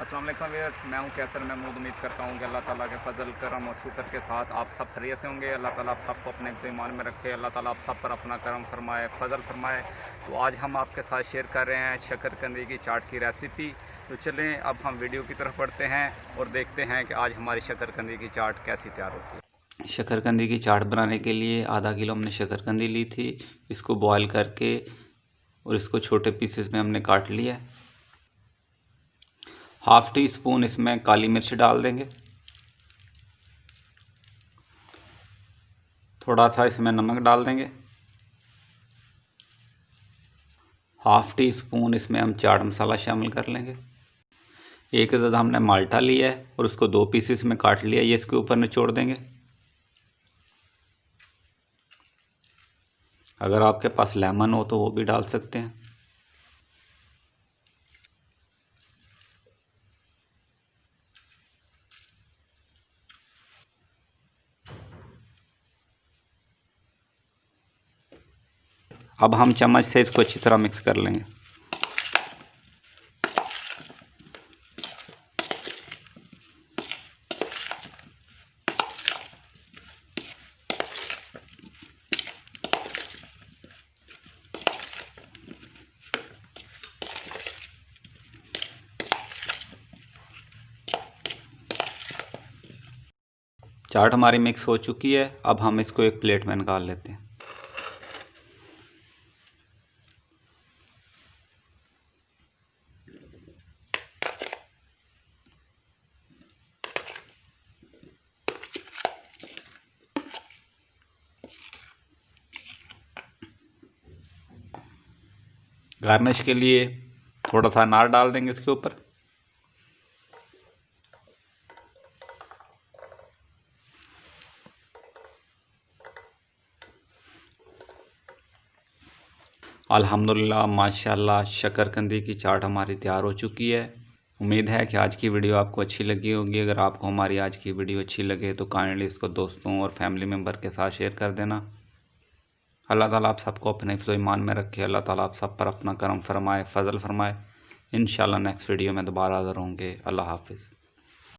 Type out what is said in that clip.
अस्सलाम वालेकुम व्यूअर्स, मैं हूं कैसर महमूद। उम्मीद करता हूं कि अल्लाह ताला के फजल करम और शुक्र के साथ आप सब खैरियत से होंगे। अल्लाह ताला आप सबको अपने ईमान में रखे। अल्लाह ताला आप सब पर अपना करम फरमाए, फजल फरमाए। तो आज हम आपके साथ शेयर कर रहे हैं शकरकंदी की चाट की रेसिपी। तो चलें अब हम वीडियो की तरफ बढ़ते हैं और देखते हैं कि आज हमारी शकरकंदी की चाट कैसी तैयार होती है। शकरकंदी की चाट बनाने के लिए आधा किलो हमने शकरकंदी ली थी। इसको बॉईल करके और इसको छोटे पीसेस में हमने काट लिया है। हाफ टी स्पून इसमें काली मिर्च डाल देंगे। थोड़ा सा इसमें नमक डाल देंगे। हाफ टी स्पून इसमें हम चाट मसाला शामिल कर लेंगे। एक ज़्यादा हमने माल्टा लिया है और उसको 2 पीसेस में काट लिया है, ये इसके ऊपर निचोड़ देंगे। अगर आपके पास लेमन हो तो वो भी डाल सकते हैं। अब हम चम्मच से इसको अच्छी तरह मिक्स कर लेंगे। चाट हमारी मिक्स हो चुकी है। अब हम इसको एक प्लेट में निकाल लेते हैं। गार्निश के लिए थोड़ा सा अनार डाल देंगे इसके ऊपर। अल्हम्दुलिल्लाह माशाल्लाह शकरकंदी की चाट हमारी तैयार हो चुकी है। उम्मीद है कि आज की वीडियो आपको अच्छी लगी होगी। अगर आपको हमारी आज की वीडियो अच्छी लगे तो काइंडली इसको दोस्तों और फैमिली मेम्बर के साथ शेयर कर देना। अल्लाह ताला आप सबको अपने हिफ्ज़ ईमान में रखे। अल्लाह ताला आप सब पर अपना करम फरमाए, फजल फरमाए। इंशाल्लाह नेक्स्ट वीडियो में दोबारा हाज़िर होंगे। अल्लाह हाफिज़।